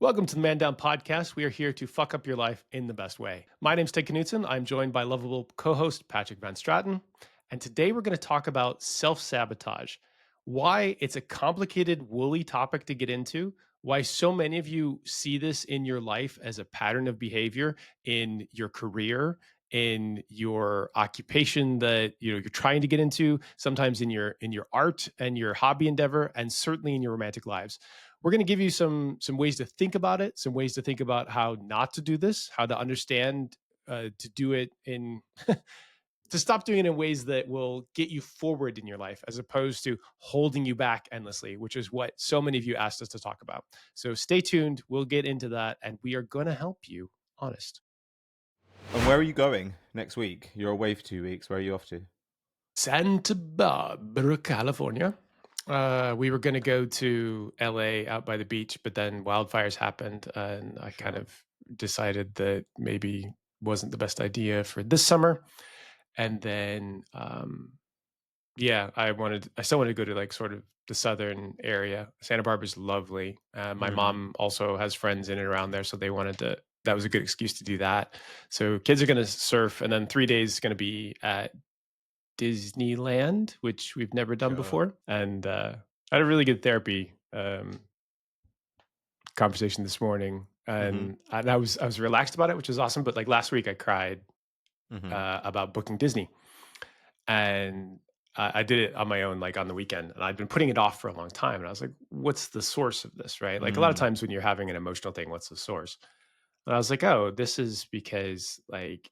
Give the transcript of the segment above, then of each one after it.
Welcome to the Man Down Podcast. We are here to fuck up your life in the best way. My name's Ted Knutson. I'm joined by lovable co-host Patrick Van Straten. And today we're going to talk about self-sabotage, why it's a complicated, woolly topic to get into, why so many of you see this in your life as a pattern of behavior in your career, in your occupation that you're trying to get into, sometimes in your art and your hobby endeavor, and certainly in your romantic lives. We're going to give you some ways to think about it, some ways to think about how not to do this, how to understand to do it in to stop doing it in ways that will get you forward in your life as opposed to holding you back endlessly, which is what so many of you asked us to talk about. So stay tuned. We'll get into that and we are going to help you honest. And where are you going next week? You're away for 2 weeks. Where are you off to? Santa Barbara, California. We were going to go to LA out by the beach, but then wildfires happened, and I kind of decided that maybe wasn't the best idea for this summer. And then, yeah, I still wanted to go to like sort of the southern area. Santa Barbara's lovely. My Mm. mom also has friends in and around there, so they wanted to. That was a good excuse to do that. So kids are going to surf, and then 3 days is going to be at Disneyland, which we've never done Sure. before. And I had a really good therapy conversation this morning, Mm-hmm. and I was relaxed about it, which was awesome. But like last week, I cried Mm-hmm. about booking Disney, and I did it on my own, like on the weekend, and I'd been putting it off for a long time. And I was like, "What's the source of this?" Right? Like a lot of Mm. times when you're having an emotional thing, what's the source? And I was like, "Oh, this is because like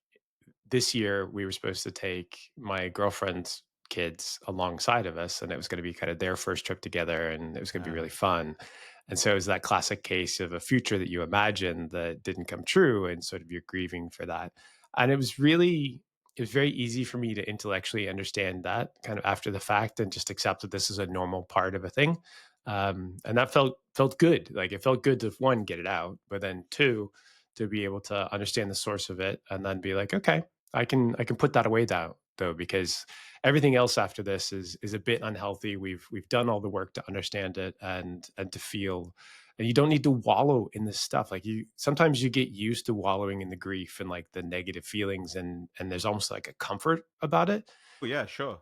this year we were supposed to take my girlfriend's kids alongside of us, and it was going to be kind of their first trip together, and it was going to be really fun. And so it was that classic case of a future that you imagined that didn't come true, and sort of you're grieving for that. And it was very easy for me to intellectually understand that kind of after the fact and just accept that this is a normal part of a thing. And that felt good. Like it felt good to one, get it out, but then two, to be able to understand the source of it and then be like, okay, I can put that away now though, because everything else after this is a bit unhealthy. We've done all the work to understand it and to feel, and you don't need to wallow in this stuff. Like you sometimes you get used to wallowing in the grief and like the negative feelings, and there's almost like a comfort about it. Oh, yeah, sure.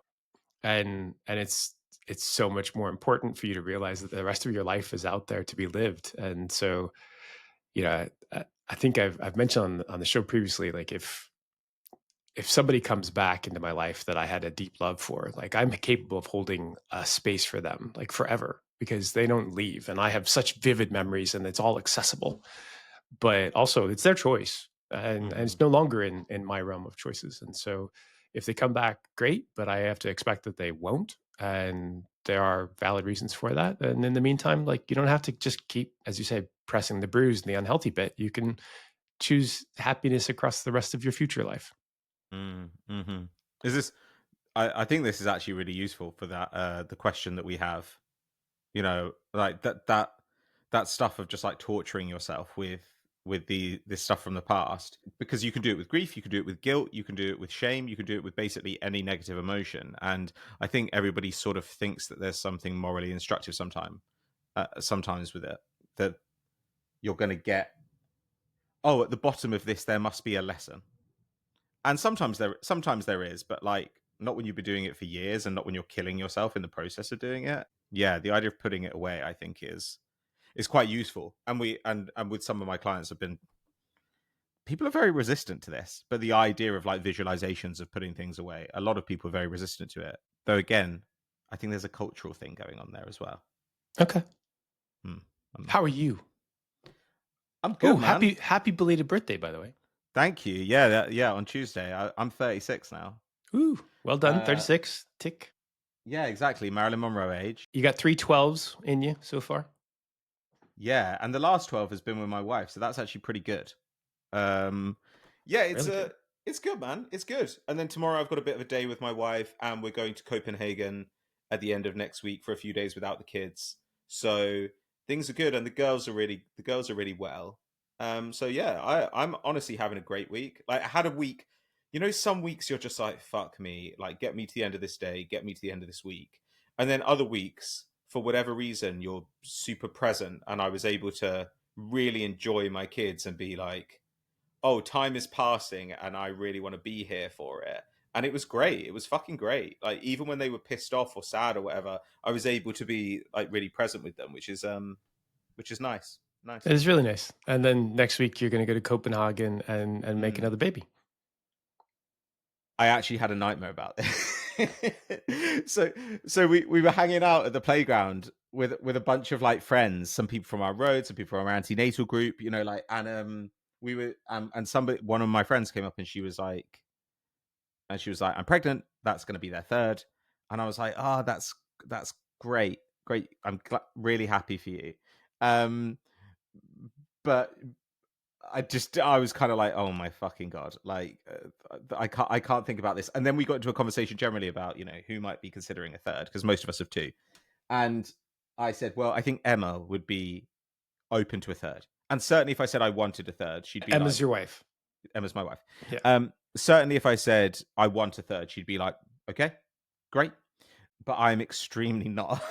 And it's so much more important for you to realize that the rest of your life is out there to be lived. And so, I think I've mentioned on the show previously, like if somebody comes back into my life that I had a deep love for, like I'm capable of holding a space for them like forever because they don't leave. And I have such vivid memories and it's all accessible, but also it's their choice. And Mm-hmm. it's no longer in my realm of choices. And so if they come back, great, but I have to expect that they won't. And there are valid reasons for that. And in the meantime, like you don't have to just keep, as you say, pressing the bruise and the unhealthy bit. You can choose happiness across the rest of your future life. Mm-hmm. Is this? I think this is actually really useful for that. The question that we have, like that stuff of just like torturing yourself with this stuff from the past, because you can do it with grief, you can do it with guilt, you can do it with shame, you can do it with basically any negative emotion. And I think everybody sort of thinks that there's something morally instructive sometimes with it, that you're going to get, oh, at the bottom of this there must be a lesson. And sometimes there is, but like not when you've been doing it for years and not when you're killing yourself in the process of doing it. Yeah, the idea of putting it away, I think, is quite useful. And and with some of my clients have been, people are very resistant to this, but the idea of like visualizations of putting things away, a lot of people are very resistant to it. Though again, I think there's a cultural thing going on there as well. Okay. Hmm. Um, How are you? I'm Oh, good, man. happy belated birthday, by the way. Thank you. Yeah, yeah. On Tuesday, I'm 36 now. Ooh, well done. Uh, 36. Tick. yeah, exactly. Marilyn Monroe age. You got 3 12s in you so far. Yeah, and the last 12 has been with my wife, so that's actually pretty good. Um, yeah, Really good. it's good, man. It's good. And then tomorrow I've got a bit of a day with my wife, and we're going to Copenhagen at the end of next week for a few days without the kids. So things are good, and the girls are really well. So yeah, I'm honestly having a great week. Like I had a week, some weeks you're just like, fuck me, like get me to the end of this day, get me to the end of this week. And then other weeks, for whatever reason, you're super present, and I was able to really enjoy my kids and be like, oh, time is passing and I really want to be here for it. And it was great. It was fucking great. Like even when they were pissed off or sad or whatever, I was able to be like really present with them, which is nice. Nice. It is really nice. And then next week you're going to go to Copenhagen and make Mm. another baby. I actually had a nightmare about this. So we were hanging out at the playground with a bunch of like friends, some people from our road, some people from our antenatal group, you know, like and we were and somebody one of my friends came up and she was like, I'm pregnant, that's gonna be their third. And I was like, oh, that's great. Great. Really happy for you. Um but I was kind of like, oh my fucking god, like I can't think about this. And then we got into a conversation generally about who might be considering a third because most of us have two. And I said, well, I think Emma would be open to a third. And certainly, if I said I wanted a third, she'd be Emma's like, your wife. Emma's my wife. Yeah. Certainly, if I said I want a third, she'd be like, okay, great. But I'm extremely not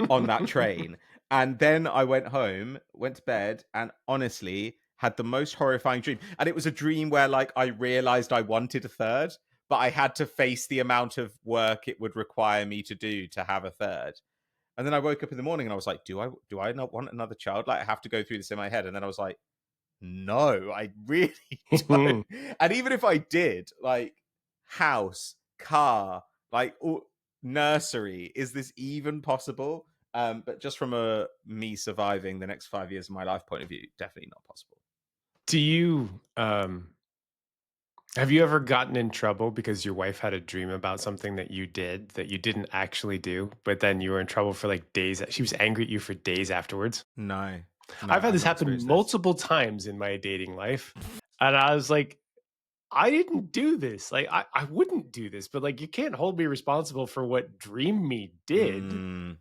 on that train. And then I went home, went to bed, and honestly had the most horrifying dream. And it was a dream where like I realized I wanted a third, but I had to face the amount of work it would require me to do to have a third. And then I woke up in the morning and I was like, do I not want another child? Like I have to go through this in my head. And then I was like, no, I really don't. And even if I did, like house, car, like nursery, is this even possible? But just from a me surviving the next 5 years of my life point of view, definitely not possible. Do you have you ever gotten in trouble because your wife had a dream about something that you did that you didn't actually do, but then you were in trouble for like days? She was angry at you for days afterwards. No, no, I've had I've this not happen experienced this. multiple times in my dating life. And I was like, I didn't do this. Like, I wouldn't do this, but like, you can't hold me responsible for what Dream Me did. Mm.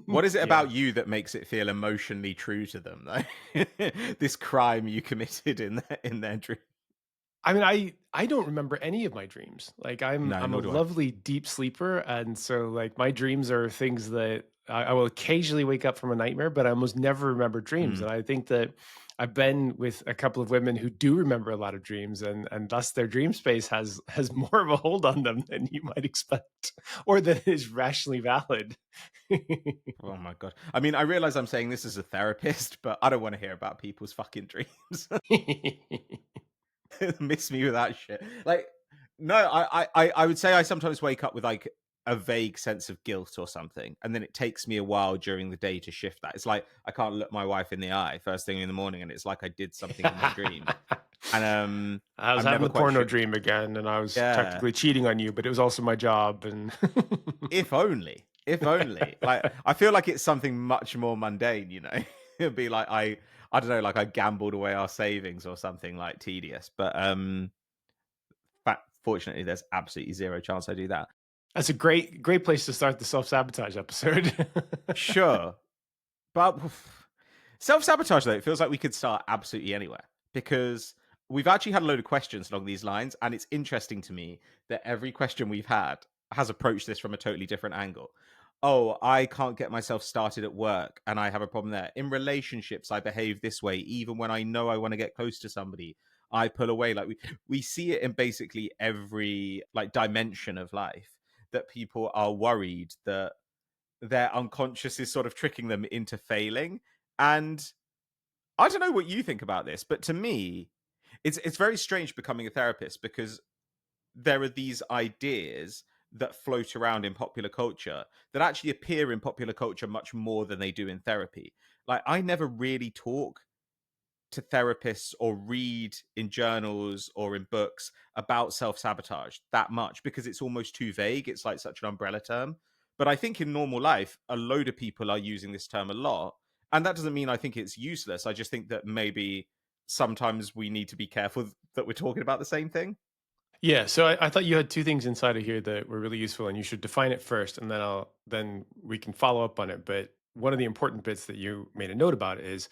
What is it Yeah. about you that makes it feel emotionally true to them, though? This crime you committed in their dream. I mean, I don't remember any of my dreams. Like No, I'm a nor do I. lovely deep sleeper, and so like my dreams are things that I will occasionally wake up from a nightmare, but I almost never remember dreams. Mm. And I think that I've been with a couple of women who do remember a lot of dreams, and thus their dream space has more of a hold on them than you might expect, or that is rationally valid. Oh my god. I mean, I realize I'm saying this as a therapist, but I don't want to hear about people's fucking dreams. Miss me with that shit. Like, no, I would say I sometimes wake up with like a vague sense of guilt or something, and then it takes me a while during the day to shift that. It's like I can't look my wife in the eye first thing in the morning, and it's like I did something in my dream, and I was I'm having never the quite porno sure. dream again, and I was Yeah, technically cheating on you, but it was also my job. And if only, if only. Like, I feel like it's something much more mundane. It'd be like I don't know, like I gambled away our savings or something like tedious, but fortunately, there's absolutely zero chance I do that. that's a great place to start the self-sabotage episode. Sure, but self-sabotage, though, it feels like we could start absolutely anywhere because we've actually had a load of questions along these lines, and it's interesting to me that every question we've had has approached this from a totally different angle. Oh, I can't get myself started at work and I have a problem there. In relationships, I behave this way, even when I know I want to get close to somebody. I pull away. Like we see it in basically every like dimension of life that people are worried that their unconscious is sort of tricking them into failing. And I don't know what you think about this, but to me, it's very strange becoming a therapist because there are these ideas that float around in popular culture that actually appear in popular culture much more than they do in therapy. Like I never really talk to therapists or read in journals or in books about self-sabotage that much because it's almost too vague. It's like such an umbrella term. But I think in normal life, a load of people are using this term a lot. And that doesn't mean I think it's useless. I just think that maybe sometimes we need to be careful that we're talking about the same thing. Yeah, so I thought you had two things inside of here that were really useful, and you should define it first, and then we can follow up on it. But one of the important bits that you made a note about is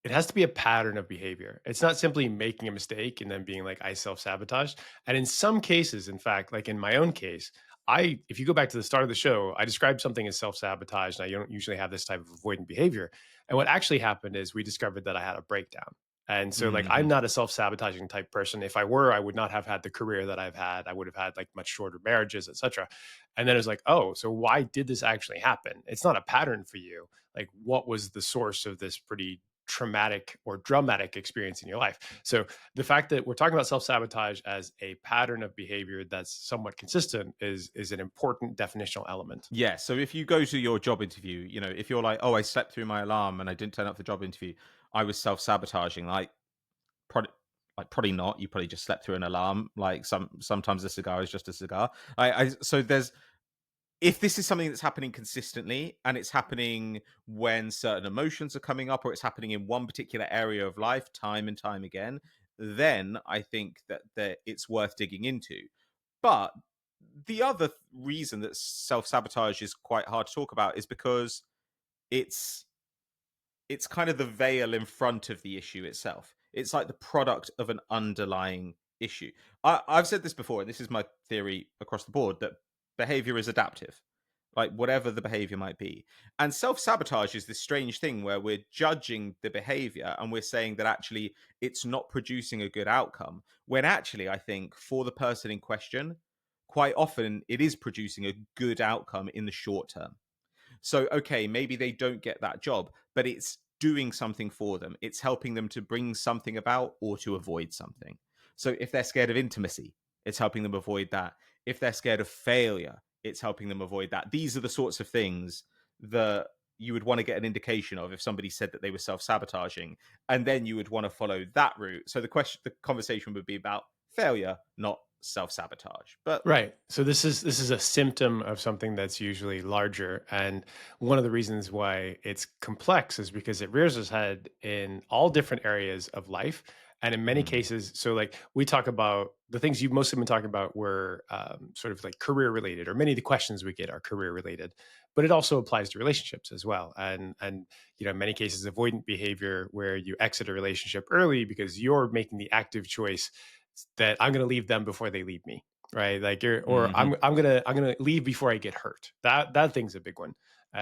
it has to be a pattern of behavior. It's not simply making a mistake and then being like, I self sabotage. And in some cases, in fact, like in my own case, if you go back to the start of the show, I described something as self-sabotage, and I don't usually have this type of avoidant behavior. And what actually happened is we discovered that I had a breakdown. And so, like, I'm Hmm. not a self-sabotaging type person. If I were, I would not have had the career that I've had. I would have had like much shorter marriages, etc. And then it's like, oh, so why did this actually happen? It's not a pattern for you. Like, what was the source of this pretty traumatic or dramatic experience in your life? So the fact that we're talking about self-sabotage as a pattern of behavior that's somewhat consistent is an important definitional element. Yeah. So if you go to your job interview, if you're like, oh, I slept through my alarm and I didn't turn up for the job interview, I was self sabotaging. Probably, probably not. You probably just slept through an alarm. Like sometimes a cigar is just a cigar. So there's if this is something that's happening consistently and it's happening when certain emotions are coming up or it's happening in one particular area of life time and time again, then I think that it's worth digging into. But the other reason that self-sabotage is quite hard to talk about is because it's it's kind of the veil in front of the issue itself. It's like the product of an underlying issue. I've said this before, and this is my theory across the board, that behavior is adaptive, like whatever the behavior might be. And self sabotage is this strange thing where we're judging the behavior and we're saying that actually it's not producing a good outcome. When actually, I think for the person in question, quite often it is producing a good outcome in the short term. So, okay, maybe they don't get that job, but it's doing something for them. It's helping them to bring something about or to avoid something. So, if they're scared of intimacy, it's helping them avoid that. If they're scared of failure, it's helping them avoid that. These are the sorts of things that you would want to get an indication of if somebody said that they were self-sabotaging, and then you would want to follow that route. So the conversation would be about failure, not self-sabotage. But Right. So this is a symptom of something that's usually larger, and one of the reasons why it's complex is because it rears its head in all different areas of life, and in many mm, cases. So, like, we talk about the things you've mostly been talking about were sort of like career related, or many of the questions we get are career related, but it also applies to relationships as well. And in many cases, avoidant behavior where you exit a relationship early because you're making the active choice that I'm going to leave them before they leave me, right? Like, or mhm. I'm gonna leave before I get hurt. That thing's a big one.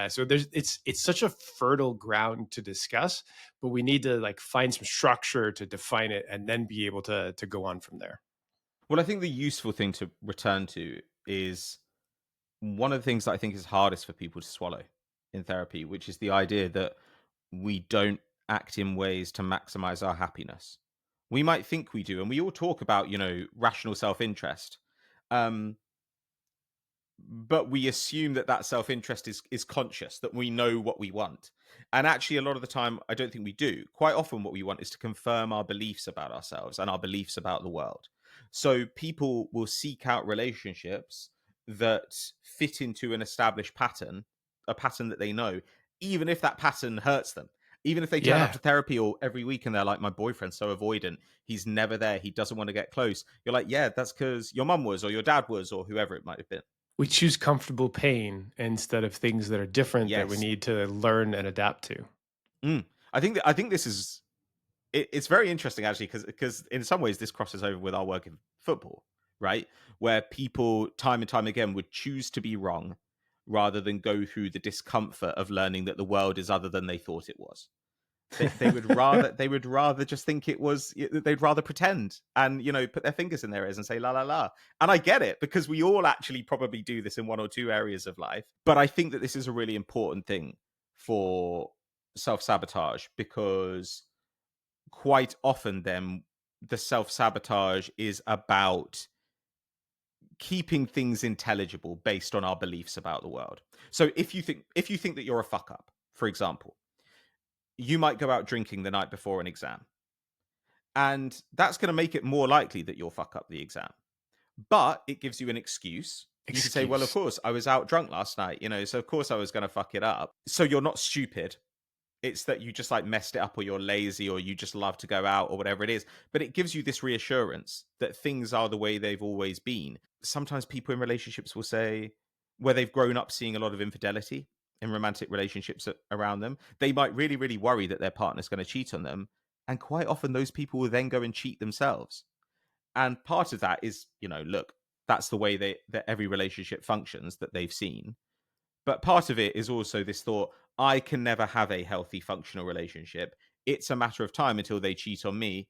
So it's such a fertile ground to discuss, but we need to like find some structure to define it and then be able to go on from there. Well, I think the useful thing to return to is one of the things that I think is hardest for people to swallow in therapy, which is the idea that we don't act in ways to maximize our happiness. We might think we do, and we all talk about, rational self interest. Um, but we assume that self-interest is conscious, that we know what we want. And actually a lot of the time I don't think we do. Quite often what we want is to confirm our beliefs about ourselves and our beliefs about the world. So people will seek out relationships that fit into an established pattern, a pattern that they know, even if that pattern hurts them. Even if they turn up Yeah, to therapy or every week and they're like, my boyfriend's so avoidant, he's never there, he doesn't want to get close. You're like, yeah, that's because your mum was, or your dad was, or whoever it might have been. we choose comfortable pain instead of things that are different that we Yes. need to learn and adapt to. I think this is it's very interesting actually because in some ways this crosses over with our work in football, right? Where people time and time again would choose to be wrong rather than go through the discomfort of learning that the world is other than they thought it was. They would rather just think it was. They'd rather pretend and put their fingers in their ears and say la la la. And I get it because we all actually probably do this in one or two areas of life. But I think that this is a really important thing for self sabotage because quite often then the self sabotage is about keeping things intelligible based on our beliefs about the world. So if you think that you're a fuck up, for example, you might go out drinking the night before an exam. And that's going to make it more likely that you'll fuck up the exam. But it gives you an excuse. You could say, well, of Excuse. course, I was out drunk last night, so of course I was going to fuck it up. So you're not stupid. It's that you just like messed it up or you're lazy or you just love to go out or whatever it is. But it gives you this reassurance that things are the way they've always been. Sometimes people in relationships will say, where they've grown up seeing a lot of infidelity in romantic relationships around them, they might really, really worry that their partner's going to cheat on them. And quite often those people will then go and cheat themselves. And part of that is, look, that's the way that every relationship functions that they've seen. But part of it is also this thought, I can never have a healthy, functional relationship. It's a matter of time until they cheat on me.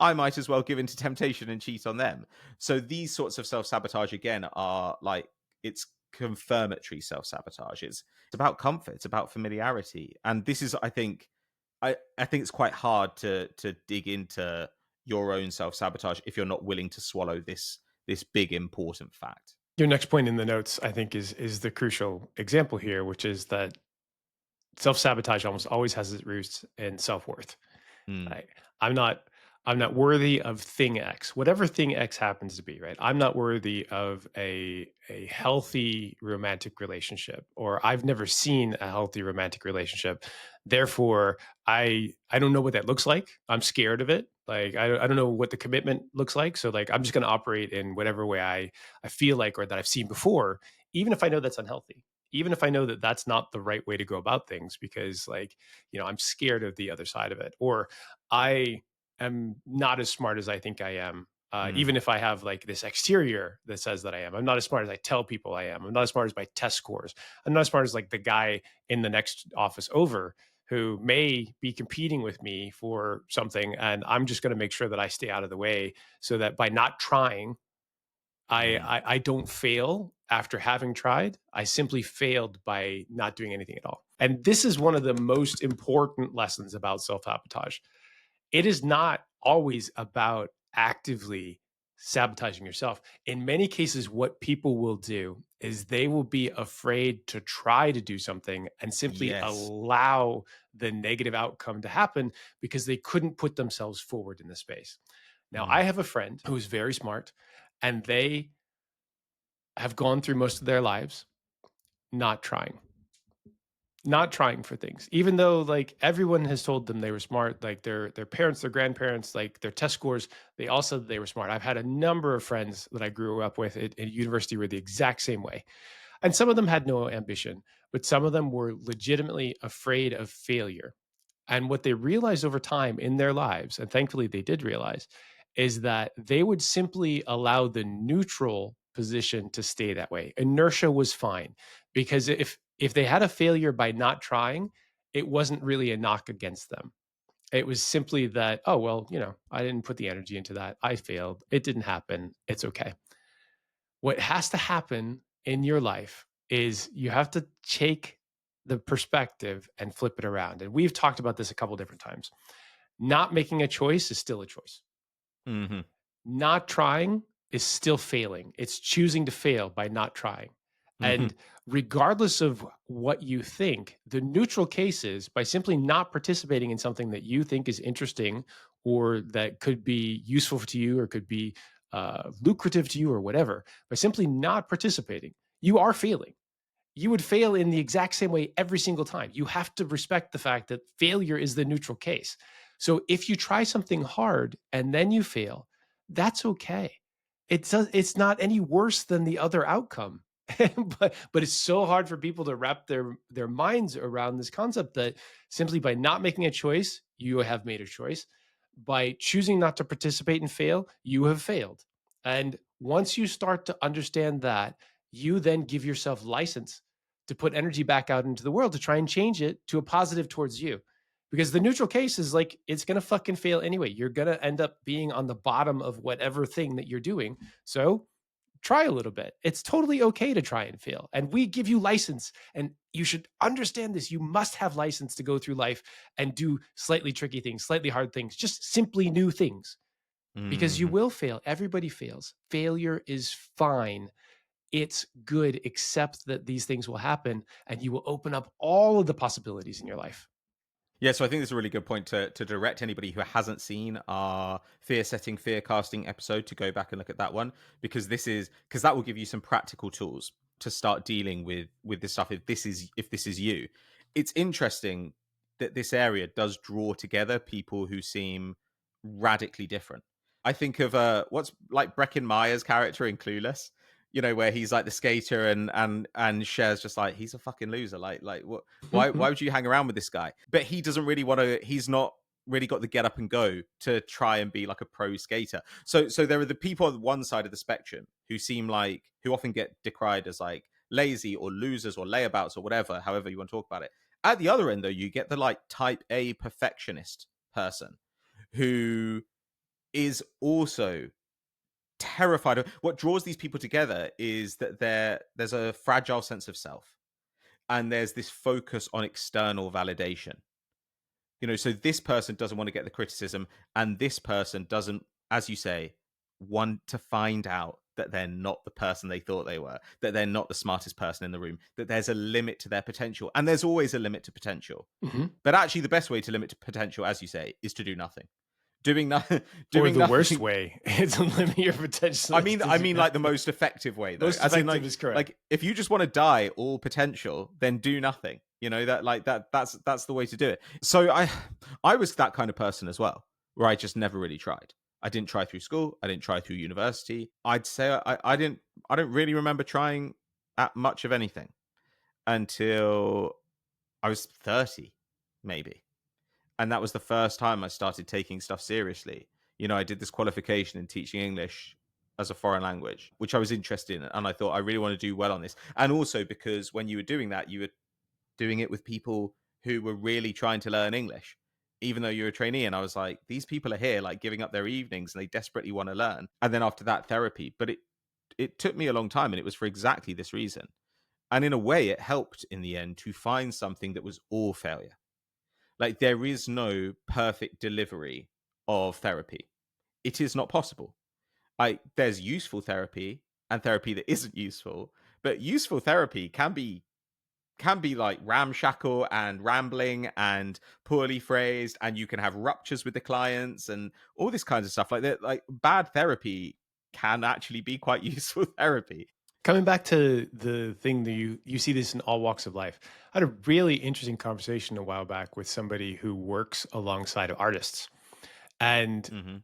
I might as well give in to temptation and cheat on them. So these sorts of self sabotage again are like, it's confirmatory self sabotage. It's about comfort. It's about familiarity. And this is, I think, I think it's quite hard to dig into your own self sabotage if you're not willing to swallow this big important fact. Your next point in the notes, I think, is the crucial example here, which is that self-sabotage almost always has its roots in self-worth. Mm, Right. I'm not I'm not worthy of thing X, whatever thing X happens to be, right? I'm not worthy of a healthy romantic relationship, or I've never seen a healthy romantic relationship. Therefore, I don't know what that looks like. I'm scared of it. Like I don't know what the commitment looks like. So like I'm just going to operate in whatever way I feel like or that I've seen before, even if I know that's unhealthy. Even if I know that that's not the right way to go about things because like, I'm scared of the other side of it, or I am not as smart as I think I am. mm, Even if I have like this exterior that says that I am, I'm not as smart as I tell people I am. I'm not as smart as my test scores. I'm not as smart as like the guy in the next office over who may be competing with me for something. And I'm just going to make sure that I stay out of the way so that by not trying, mm, I don't fail after having tried. I simply failed by not doing anything at all. And this is one of the most important lessons about self-sabotage. It is not always about actively sabotaging yourself. In many cases, what people will do is they will be afraid to try to do something and simply yes. allow the negative outcome to happen because they couldn't put themselves forward in the space. Now, I Mm, have a friend who is very smart, and they have gone through most of their lives not trying, not trying for things, even though like everyone has told them they were smart, like their parents, their grandparents, like their test scores, they all said they were smart. I've had a number of friends that I grew up with at university were the exact same way. And some of them had no ambition, but some of them were legitimately afraid of failure. And what they realized over time in their lives, and thankfully they did realize, is that they would simply allow the neutral position to stay that way. Inertia was fine because if they had a failure by not trying, it wasn't really a knock against them. It was simply that, oh, well, I didn't put the energy into that. I failed. It didn't happen. It's okay. What has to happen in your life is you have to take the perspective and flip it around. And we've talked about this a couple different times. Not making a choice is still a choice. mhm, Not trying is still failing. It's choosing to fail by not trying. mhm, And regardless of what you think, the neutral case is by simply not participating in something that you think is interesting or that could be useful to you or could be lucrative to you or whatever, by simply not participating, you are failing. You would fail in the exact same way every single time. You have to respect the fact that failure is the neutral case. So if you try something hard and then you fail, that's okay. It's not any worse than the other outcome. but it's so hard for people to wrap their minds around this concept that simply by not making a choice, you have made a choice. By choosing not to participate and fail, you have failed. And once you start to understand that, you then give yourself license to put energy back out into the world to try and change it to a positive towards you. Because the neutral case is like, it's going to fucking fail anyway. You're going to end up being on the bottom of whatever thing that you're doing. So try a little bit. It's totally okay to try and fail. And we give you license. And you should understand this. You must have license to go through life and do slightly tricky things, slightly hard things, just simply new things because you mhm. will fail. Everybody fails. Failure is fine. It's good, except that these things will happen and you will open up all of the possibilities in your life. Yeah, so I think this is a really good point to direct anybody who hasn't seen our fear setting, fear casting episode to go back and look at that one, because that will give you some practical tools to start dealing with this stuff if this is you. It's interesting that this area does draw together people who seem radically different. I think of what's like Breckin Meyer's character in Clueless, where he's like the skater and Cher's just like, he's a fucking loser. Like what, why would you hang around with this guy? But he doesn't really want to. He's not. really got the get up and go to try and be like a pro skater. So there are the people on one side of the spectrum who seem like who often get decried as like lazy or losers or layabouts or whatever, however you want to talk about it. At the other end though, you get the like type A perfectionist person who is also terrified of what draws these people together is that there's a fragile sense of self and there's this focus on external validation. So this person doesn't want to get the criticism, and this person doesn't, as you say, want to find out that they're not the person they thought they were, that they're not the smartest person in the room, that there's a limit to their potential. And there's always a limit to potential. Mhm. But actually, the best way to limit potential, as you say, is to do nothing. Doing nothing, Or doing the worst nothing. way is to limit your potential I is mean, to I do mean, like the nothing. most effective way, though. Most As in, effective is correct. like if you just want to die all potential, then do nothing. That like that's the way to do it. So I was that kind of person as well, where I just never really tried. I didn't try through school. I didn't try through university. I'd say I don't really remember trying at much of anything until I was 30, maybe. And that was the first time I started taking stuff seriously. I did this qualification in teaching English as a foreign language, which I was interested in. And I thought, I really want to do well on this. And also because when you were doing that, you were doing it with people who were really trying to learn English, even though you're a trainee. And I was like, these people are here, like giving up their evenings and they desperately want to learn. And then after that, therapy. But it took me a long time and it was for exactly this reason. And in a way, it helped in the end to find something that was all failure. Like there is no perfect delivery of therapy. It is not possible. Like there's useful therapy and therapy that isn't useful, but useful therapy can be like ramshackle and rambling and poorly phrased, and you can have ruptures with the clients and all this kinds of stuff like that. Like bad therapy can actually be quite useful therapy. Coming back to the thing that you see this in all walks of life. I had a really interesting conversation a while back with somebody who works alongside of artists. And Hmm.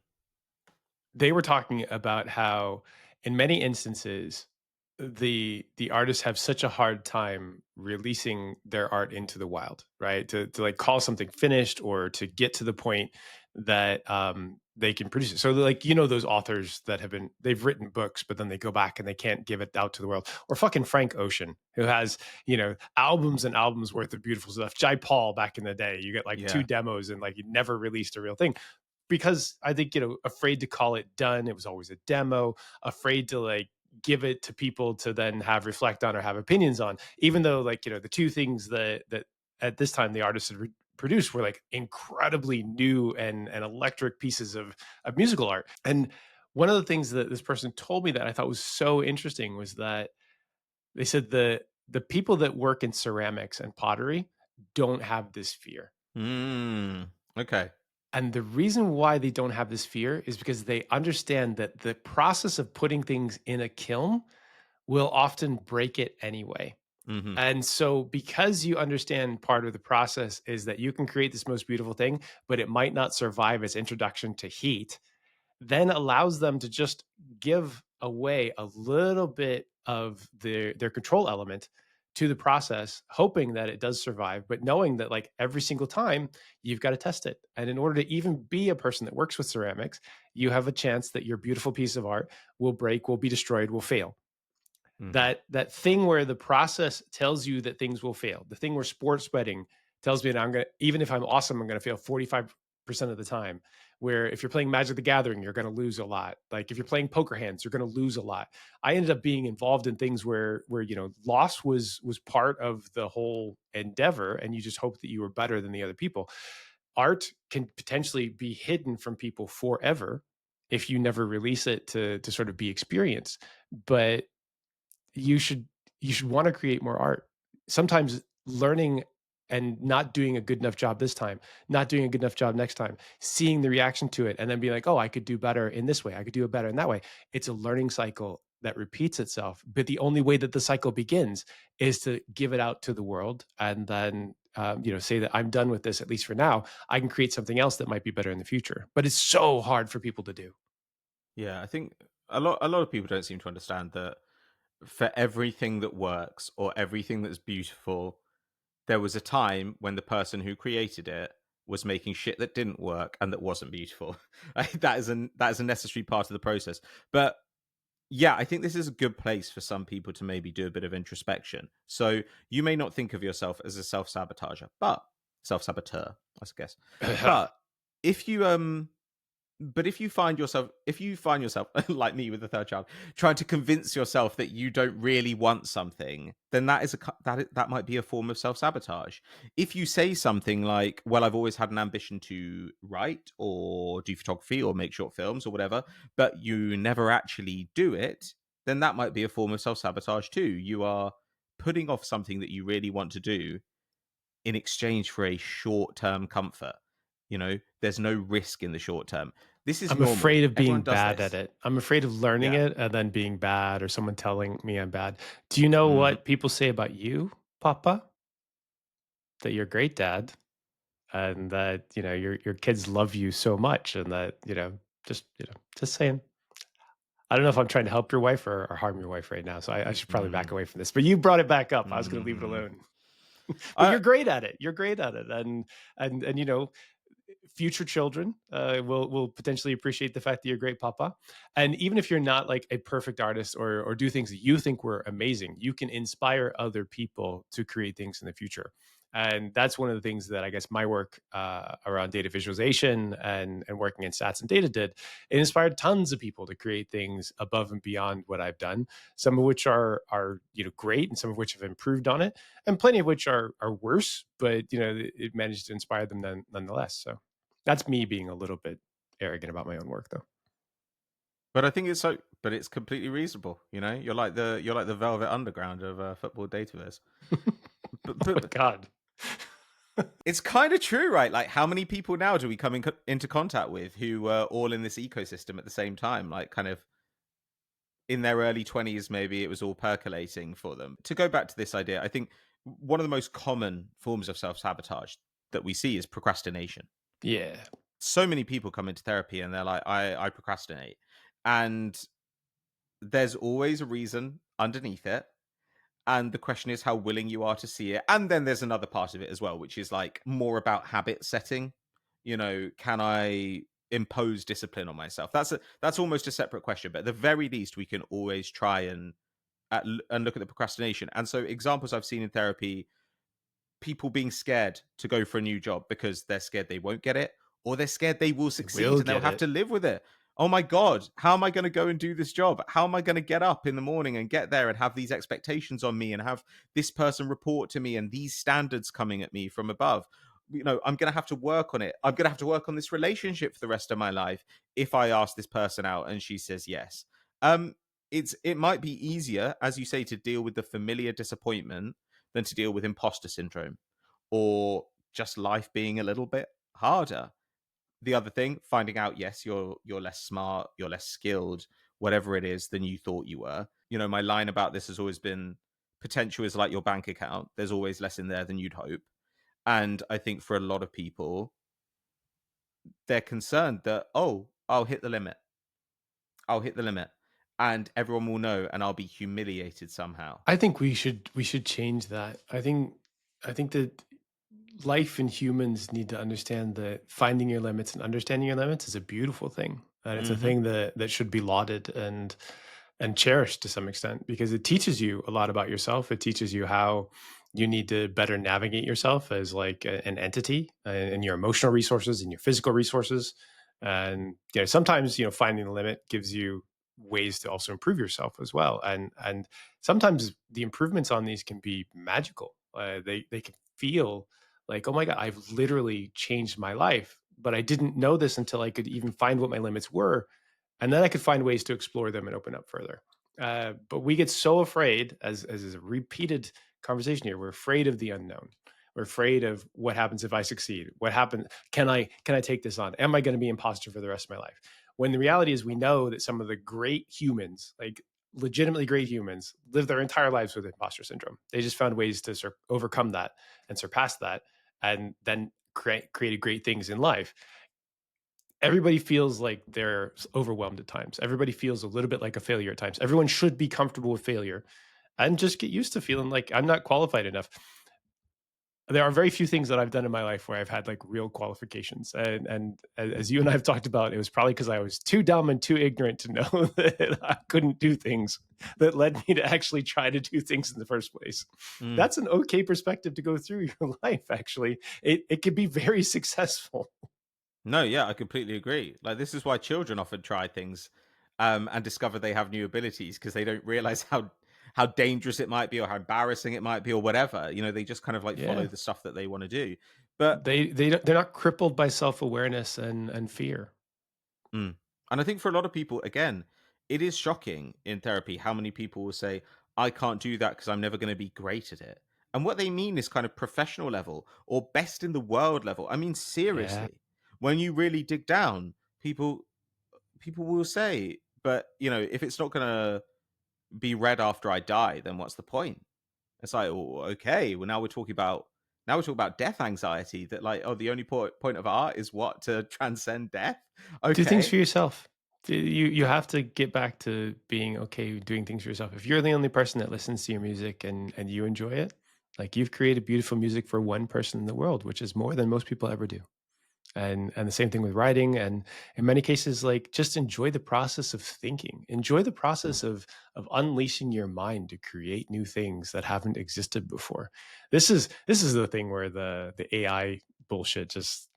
they were talking about how in many instances the artists have such a hard time releasing their art into the wild, right? To like call something finished or to get to the point that they can produce it. So like those authors that they've written books, but then they go back and they can't give it out to the world. Or fucking Frank Ocean, who has albums and albums worth of beautiful stuff. Jai Paul back in the day, you get like two Yeah. demos and like you never released a real thing because I think, afraid to call it done. It was always a demo, afraid to like give it to people to then have reflect on or have opinions on, even though like, the two things that at this time the artists had produced were like incredibly new and electric pieces of musical art. And one of the things that this person told me that I thought was so interesting was that they said the people that work in ceramics and pottery don't have this fear. Okay. And the reason why they don't have this fear is because they understand that the process of putting things in a kiln will often break it anyway. Hmm. And so, because you understand part of the process is that you can create this most beautiful thing, but it might not survive its introduction to heat, then allows them to just give away a little bit of their control element to the process, hoping that it does survive, but knowing that like every single time you've got to test it. And in order to even be a person that works with ceramics, you have a chance that your beautiful piece of art will break, will be destroyed, will fail. Hmm. That thing where the process tells you that things will fail, the thing where sports betting tells me that I'm gonna, even if I'm awesome, I'm gonna fail 45% of the time. Where if you're playing Magic the Gathering, you're gonna lose a lot. Like if you're playing poker hands, you're gonna lose a lot. I ended up being involved in things where loss was part of the whole endeavor, and you just hope that you were better than the other people. Art can potentially be hidden from people forever if you never release it to sort of be experienced. But you should you should want to create more art. Sometimes learning and not doing a good enough job this time, not doing a good enough job next time, seeing the reaction to it, and then be like, oh, I could do better in this way. I could do it better in that way. It's a learning cycle that repeats itself. But the only way that the cycle begins is to give it out to the world and then say that I'm done with this, at least for now. I can create something else that might be better in the future. But it's so hard for people to do. Yeah, I think a lot of people don't seem to understand that for everything that works or everything that's beautiful, there was a time when the person who created it was making shit that didn't work and that wasn't beautiful. That is a necessary part of the process. But yeah, I think this is a good place for some people to maybe do a bit of introspection. So you may not think of yourself as a self-sabotager, but self-saboteur, I guess. But if you if you find yourself like me with the third child, trying to convince yourself that you don't really want something, then that might be a form of self-sabotage. If you say something like, well, I've always had an ambition to write or do photography or make short films or whatever, but you never actually do it, then that might be a form of self-sabotage too. You are putting off something that you really want to do in exchange for a short-term comfort. There's no risk in the short term. This is I'm normal. afraid of being Everyone does bad at this. it. I'm afraid of learning Yeah. it and then being bad or someone telling me I'm bad. Do you know Mhm. what people say about you, Papa? That you're a great dad and that, your kids love you so much and that, just saying. I don't know if I'm trying to help your wife or harm your wife right now, so I should probably back Mhm. away from this. But you brought it back up. I was gonna leave it Mhm. alone. But I you're great at it. You're great at it. And future children will potentially appreciate the fact that you're a great papa. And even if you're not like a perfect artist or do things that you think were amazing, you can inspire other people to create things in the future. And that's one of the things that I guess my work around data visualization and working in stats and data did. It inspired tons of people to create things above and beyond what I've done. Some of which are great, and some of which have improved on it, and plenty of which are worse. But it managed to inspire them nonetheless. So that's me being a little bit arrogant about my own work, though. but I think it's completely reasonable. You're like the Velvet Underground of football database. But, Oh my but god. it's kind of true, right? Like, how many people now do we come into contact with who were all in this ecosystem at the same time? Like, kind of in their early 20s, maybe it was all percolating for them. To go back to this idea, I think one of the most common forms of self sabotage that we see is procrastination. Yeah. So many people come into therapy and they're like, I procrastinate. And there's always a reason underneath it. And the question is how willing you are to see it. And then there's another part of it as well, which is like more about habit setting. Can I impose discipline on myself? That's almost a separate question. But at the very least, we can always try and look at the procrastination. And so examples I've seen in therapy, people being scared to go for a new job because they're scared they won't get it, or they're scared they will They succeed will and they'll get have it. to live with it. Oh my God, how am I going to go and do this job? How am I going to get up in the morning and get there and have these expectations on me and have this person report to me and these standards coming at me from above? I'm going to have to work on it. I'm going to have to work on this relationship for the rest of my life if I ask this person out and she says yes. Um, it might be easier, as you say, to deal with the familiar disappointment than to deal with imposter syndrome or just life being a little bit harder. The other thing, finding out, yes, you're less smart, you're less skilled, whatever it is, than you thought you were. My line about this has always been potential is like your bank account. There's always less in there than you'd hope. And I think for a lot of people, they're concerned that, oh, I'll hit the limit. I'll hit the limit. And everyone will know and I'll be humiliated somehow. I think we should change that. I think that life and humans need to understand that finding your limits and understanding your limits is a beautiful thing. And it's a Hmm. thing that should be lauded and cherished to some extent because it teaches you a lot about yourself. It teaches you how you need to better navigate yourself as like an entity and your emotional resources and your physical resources. And sometimes finding the limit gives you ways to also improve yourself as well. And sometimes the improvements on these can be magical. They can feel like, oh my god, I've literally changed my life, but I didn't know this until I could even find what my limits were, and then I could find ways to explore them and open up further. But we get so afraid, as is a repeated conversation here. We're afraid of the unknown. We're afraid of what happens if I succeed. What happens? Can I take this on? Am I going to be imposter for the rest of my life? When the reality is, we know that some of the great humans, like legitimately great humans, live their entire lives with imposter syndrome. They just found ways to overcome that and surpass that, and then created great things in life. Everybody feels like they're overwhelmed at times. Everybody feels a little bit like a failure at times. Everyone should be comfortable with failure and just get used to feeling like I'm not qualified enough. There are very few things that I've done in my life where I've had like real qualifications. And as you and I have talked about, it was probably because I was too dumb and too ignorant to know that I couldn't do things that led me to actually try to do things in the first place. Mm. That's an okay perspective to go through your life, actually. It can be very successful. No, yeah, I completely agree. Like this is why children often try things and discover they have new abilities because they don't realize how dangerous it might be or how embarrassing it might be or whatever. You know, they just kind of like follow Yeah. the stuff that they want to do. But They're not crippled by self-awareness and fear. mm. And I think for a lot of people, again, it is shocking in therapy how many people will say, I can't do that because I'm never going to be great at it. And what they mean is kind of professional level or best in the world level. I mean, Yeah. seriously, when you really dig down, people will say, but you know, if it's not going to be read after I die, then what's the point? It's like, oh, okay, well now we're talking about death anxiety. That like, oh, the only point of art is what to transcend death. Do things Okay. for yourself. You have to get back to being okay doing things for yourself. If you're the only person that listens to your music and you enjoy it, like you've created beautiful music for one person in the world, which is more than most people ever do. And the same thing with writing, and in many cases, like, just enjoy the process of thinking. Enjoy the Mm. process of unleashing your mind to create new things that haven't existed before. This is the thing where the AI bullshit just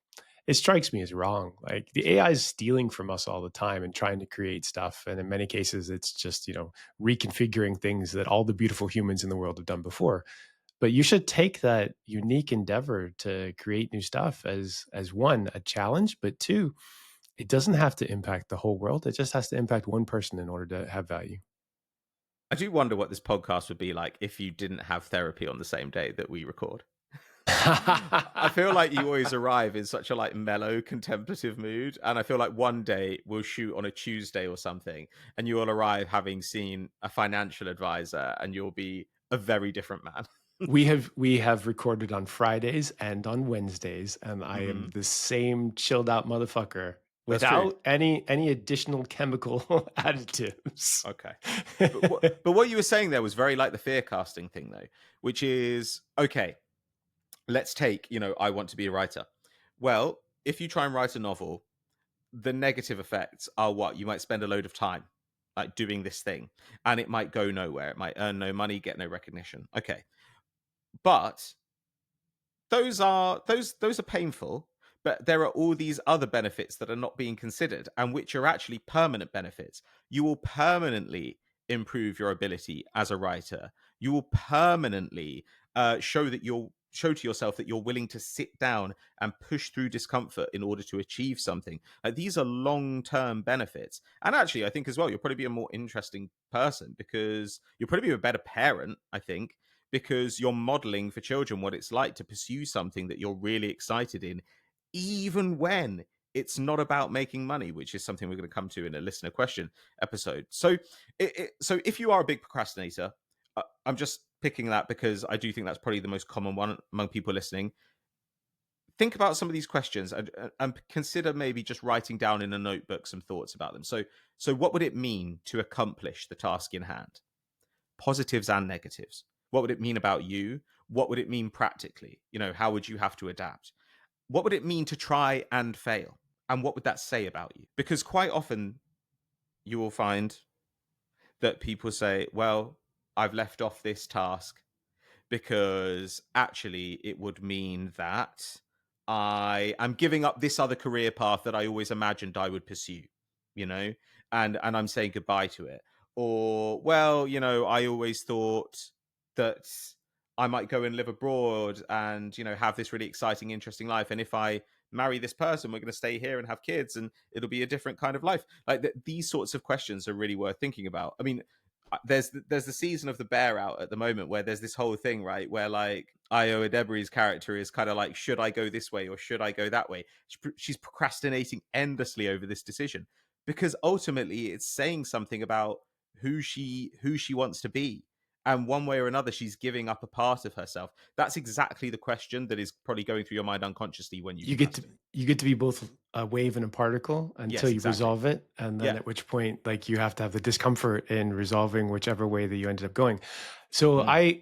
it strikes me as wrong. Like the AI is stealing from us all the time and trying to create stuff. And in many cases, it's just, reconfiguring things that all the beautiful humans in the world have done before. But you should take that unique endeavor to create new stuff as one, a challenge, but two, it doesn't have to impact the whole world. It just has to impact one person in order to have value. I do wonder what this podcast would be like if you didn't have therapy on the same day that we record. I feel like you always arrive in such a like mellow, contemplative mood, and I feel like one day we'll shoot on a Tuesday or something, and you will arrive having seen a financial advisor, and you'll be a very different man. We have recorded on Fridays and on Wednesdays, and I am Hmm. the same chilled out motherfucker That's true. without any additional chemical additives. Okay. But what you were saying there was very like the fear casting thing though, which is okay, let's take, I want to be a writer. Well, if you try and write a novel, the negative effects are what? You might spend a load of time like doing this thing and it might go nowhere. It might earn no money, get no recognition. Okay. But those are painful, but there are all these other benefits that are not being considered and which are actually permanent benefits. You will permanently improve your ability as a writer. You will permanently show to yourself that you're willing to sit down and push through discomfort in order to achieve something. Like these are long-term benefits. And actually, I think as well, you'll probably be a more interesting person because you'll probably be a better parent, I think, because you're modeling for children what it's like to pursue something that you're really excited in, even when it's not about making money, which is something we're going to come to in a listener question episode. So, so if you are a big procrastinator, I'm just picking that because I do think that's probably the most common one among people listening. Think about some of these questions and consider maybe just writing down in a notebook some thoughts about them. So what would it mean to accomplish the task in hand? Positives and negatives. What would it mean about you? What would it mean practically? How would you have to adapt? What would it mean to try and fail? And what would that say about you? Because quite often you will find that people say, well, I've left off this task because actually it would mean that I am giving up this other career path that I always imagined I would pursue, you know, and I'm saying goodbye to it. Or, well, I always thought that I might go and live abroad and, have this really exciting, interesting life. And if I marry this person, we're going to stay here and have kids and it'll be a different kind of life. Like these sorts of questions are really worth thinking about. I mean, there's the season of the bear out at the moment where there's this whole thing, right, where like Io Adebari's character is kind of like, should I go this way or should I go that way? She's procrastinating endlessly over this decision because ultimately it's saying something about who she wants to be, and one way or another she's giving up a part of herself. That's exactly the question that is probably going through your mind unconsciously when you You get to procrastinate. you get to be both a wave and a particle until Yes, you exactly. resolve it, and then Yeah. at which point, like, you have to have the discomfort in resolving whichever way that you ended up going. So Mm.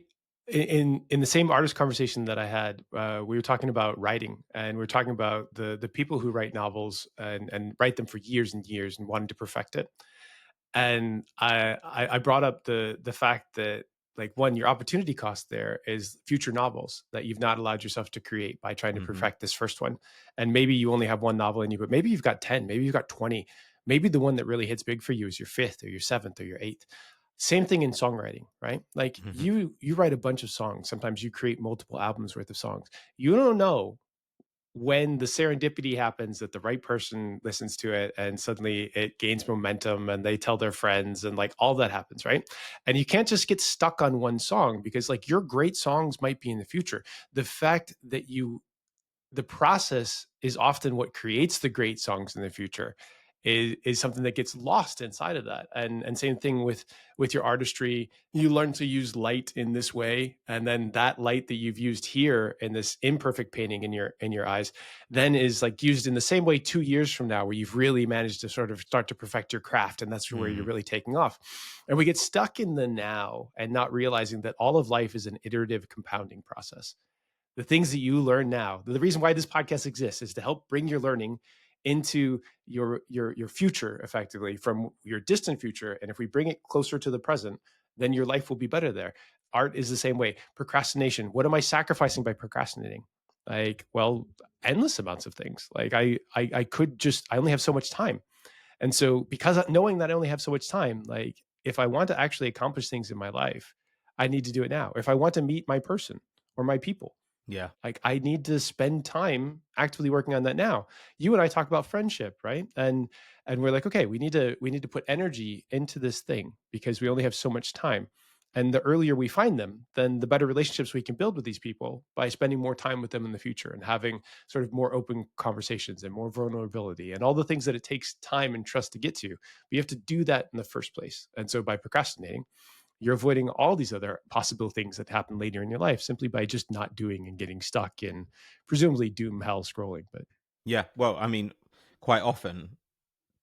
In the same artist conversation that I had, we were talking about writing, and we are talking about the people who write novels and write them for years and years and wanting to perfect it. And I brought up the fact that, like, one, your opportunity cost there is future novels that you've not allowed yourself to create by trying to Hmm. perfect this first one. And maybe you only have one novel in you, but maybe you've got 10, maybe you've got 20. Maybe the one that really hits big for you is your fifth or your seventh or your eighth. Same thing in songwriting, right? Like, Hmm. you write a bunch of songs. Sometimes you create multiple albums worth of songs. You don't know when the serendipity happens that the right person listens to it and suddenly it gains momentum and they tell their friends and, like, all that happens, right? And you can't just get stuck on one song, because, like, your great songs might be in the future. The fact that you the process is often what creates the great songs in the future is something that gets lost inside of that. And same thing with your artistry. You learn to use light in this way, and then that light that you've used here in this imperfect painting in your eyes then is, like, used in the same way 2 years from now, where you've really managed to sort of start to perfect your craft, and that's where you're Hmm. really taking off. And we get stuck in the now and not realizing that all of life is an iterative compounding process. The things that you learn now, the reason why this podcast exists is to help bring your learning into your future, effectively, from your distant future. And if we bring it closer to the present, then your life will be better there. Art is the same way. Procrastination, what am I sacrificing by procrastinating? Like, well, endless amounts of things. Like, I could just, I only have so much time. And so, because knowing that I only have so much time, like, if I want to actually accomplish things in my life, I need to do it now. If I want to meet my person or my people, Yeah. like, I need to spend time actively working on that now. You and I talk about friendship, right? And we're like, okay, we need to put energy into this thing because we only have so much time. And the earlier we find them, then the better relationships we can build with these people by spending more time with them in the future and having sort of more open conversations and more vulnerability and all the things that it takes time and trust to get to. But you have to do that in the first place. And so by procrastinating, you're avoiding all these other possible things that happen later in your life simply by just not doing and getting stuck in presumably doom hell scrolling. But Yeah. Well, I mean, quite often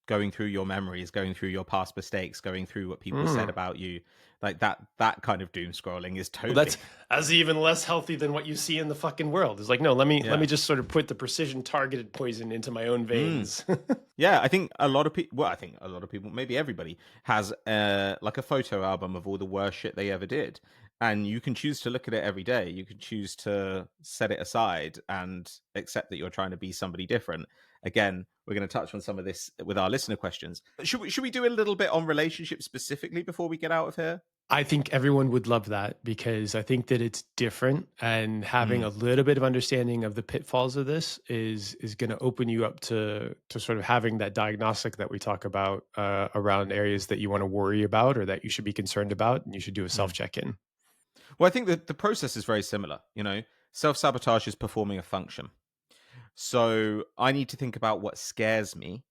going through your memories, going through your past mistakes, going through what people said mm, about you, like that kind of doom scrolling is well, totally. that's even less healthy than what you see in the fucking world. It's like, no, let me Yeah. just sort of put the precision targeted poison into my own Mm. veins. Yeah, I think a lot of people. Well, I think a lot of people, maybe everybody, has like a photo album of all the worst shit they ever did, and you can choose to look at it every day. You can choose to set it aside and accept that you're trying to be somebody different. Again, we're going to touch on some of this with our listener questions. Should we do a little bit on relationships specifically before we get out of here? I think everyone would love that because I think that it's different, and having Mm, a little bit of understanding of the pitfalls of this is going to open you up to sort of having that diagnostic that we talk about around areas that you want to worry about or that you should be concerned about, and you should do a self mm. check in. Well, I think that the process is very similar. Self sabotage is performing a function. So I need to think about what scares me,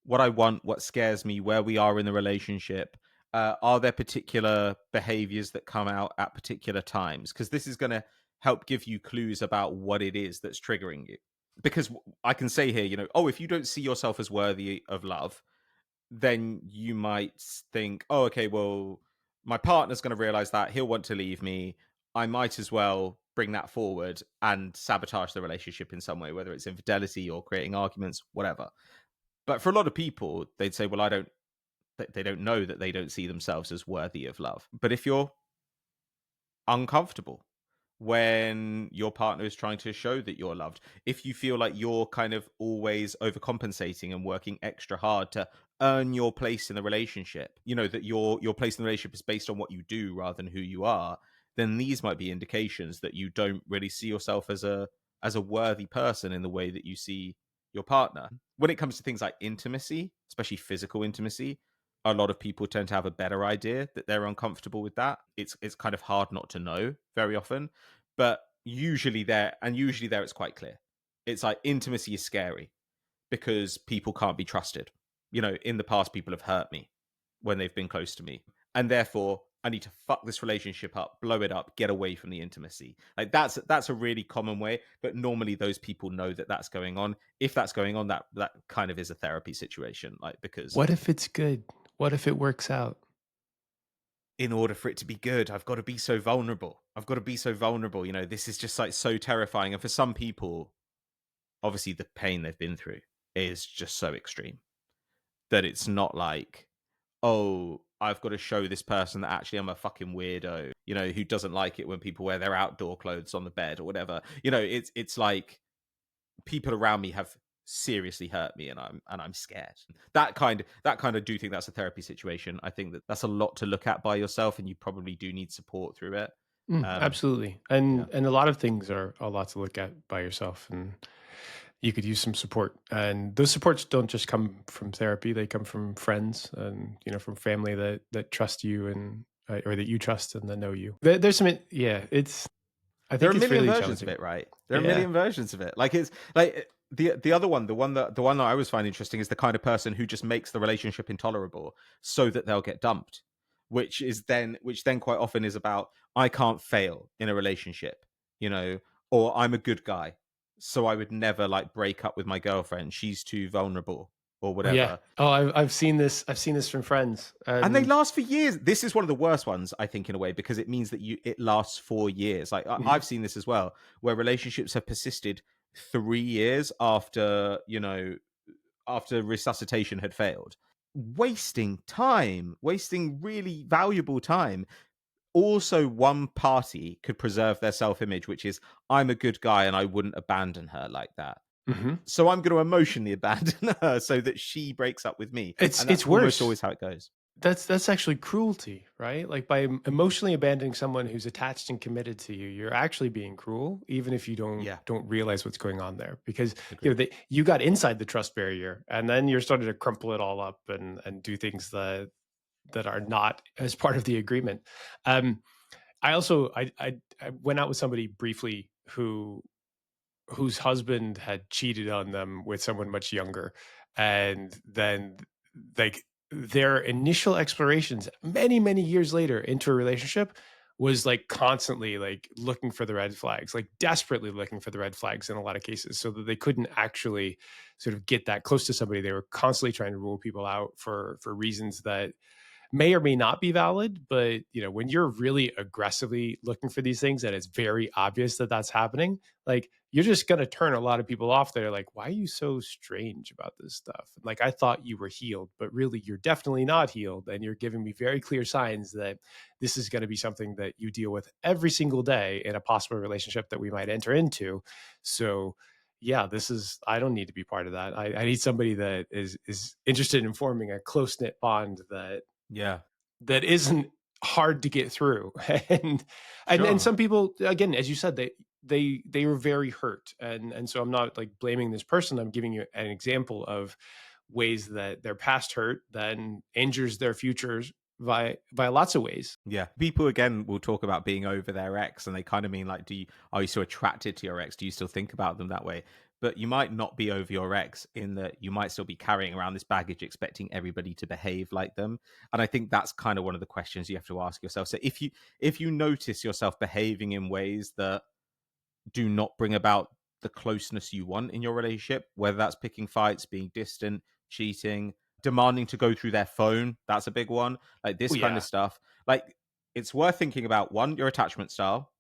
what I want, what scares me, where we are in the relationship. Are there particular behaviors that come out at particular times? Because this is going to help give you clues about what it is that's triggering you. Because I can say here, oh, if you don't see yourself as worthy of love, then you might think, oh, okay, well, my partner's going to realize that he'll want to leave me. I might as well bring that forward and sabotage the relationship in some way, whether it's infidelity or creating arguments, whatever. But for a lot of people, they'd say, well, they don't know that they don't see themselves as worthy of love. But if you're uncomfortable when your partner is trying to show that you're loved, if you feel like you're kind of always overcompensating and working extra hard to earn your place in the relationship, that your place in the relationship is based on what you do rather than who you are, then these might be indications that you don't really see yourself as a worthy person in the way that you see your partner. When it comes to things like intimacy, especially physical intimacy, a lot of people tend to have a better idea that they're uncomfortable with that. It's kind of hard not to know very often, but usually there it's quite clear. It's like intimacy is scary because people can't be trusted. In the past, people have hurt me when they've been close to me, and therefore I need to fuck this relationship up, blow it up, get away from the intimacy. Like that's a really common way, but normally those people know that that's going on. If that's going on, that kind of is a therapy situation, like because What if it's good? What if it works out? in order for it to be good, I've got to be so vulnerable. I've got to be so vulnerable. This is just like so terrifying. And for some people, obviously, the pain they've been through is just so extreme that it's not like, oh, I've got to show this person that actually I'm a fucking weirdo, who doesn't like it when people wear their outdoor clothes on the bed or whatever. It's like people around me have seriously hurt me, and I'm scared. That kind of do think that's a therapy situation. I think that's a lot to look at by yourself, and you probably do need support through it. Um, Absolutely. yeah, And a lot of things are a lot to look at by yourself, and you could use some support. And those supports don't just come from therapy; they come from friends and from family that trust you and or that you trust and that know you. There's some, yeah. It's I there are think a it's million really versions of challenging. it, right? There are a Yeah. million versions of it. Like it's like the other one, the one that I always find interesting is the kind of person who just makes the relationship intolerable so that they'll get dumped, which then quite often is about I can't fail in a relationship, you know, or I'm a good guy, so I would never like break up with my girlfriend. She's too vulnerable or Oh, yeah. whatever. Oh, I've seen this. I've seen this from friends, And they and last for years. This is one of the worst ones, I think, in a way, because it means that it lasts for years. Like mhm, I've seen this as well, where relationships have persisted 3 years after resuscitation had failed, wasting time, wasting really valuable time. Also, one party could preserve their self-image, which is I'm a good guy and I wouldn't abandon her like that. mhm. So I'm going to emotionally abandon her so that she breaks up with me, It's and that's it's almost worse. always how it goes. That's actually cruelty, right? Like by emotionally abandoning someone who's attached and committed to you, you're actually being cruel, even if you don't Yeah, don't realize what's going on there. Because agreed. you got inside the trust barrier, and then you're starting to crumple it all up and do things that are not as part of the agreement. Um, I also I went out with somebody briefly whose husband had cheated on them with someone much younger, and then like their initial explorations many years later into a relationship was like constantly like looking for the red flags, like desperately looking for the red flags in a lot of cases, so that they couldn't actually sort of get that close to somebody. They were constantly trying to rule people out for reasons that may or may not be valid. But when you're really aggressively looking for these things and it's very obvious that that's happening, like you're just going to turn a lot of people off. They're like, why are you so strange about this stuff? Like, I thought you were healed, but really you're definitely not healed, and you're giving me very clear signs that this is going to be something that you deal with every single day in a possible relationship that we might enter into. So yeah, this is I don't need to be part of that. I need somebody that is interested in forming a close knit bond Yeah, that isn't hard to get through. and and sure. some people, again, as you said, they were very hurt, and so I'm not like blaming this person. I'm giving you an example of ways that their past hurt then injures their futures by lots of ways. Yeah. People again will talk about being over their ex, and they kind of mean like, are you still attracted to your ex? Do you still think about them that way? But you might not be over your ex in that you might still be carrying around this baggage, expecting everybody to behave like them. And I think that's kind of one of the questions you have to ask yourself. So if you notice yourself behaving in ways that do not bring about the closeness you want in your relationship, whether that's picking fights, being distant, cheating, demanding to go through their phone. That's a big one. Like Oh this kind of yeah. stuff. Like it's worth thinking about one, your attachment style.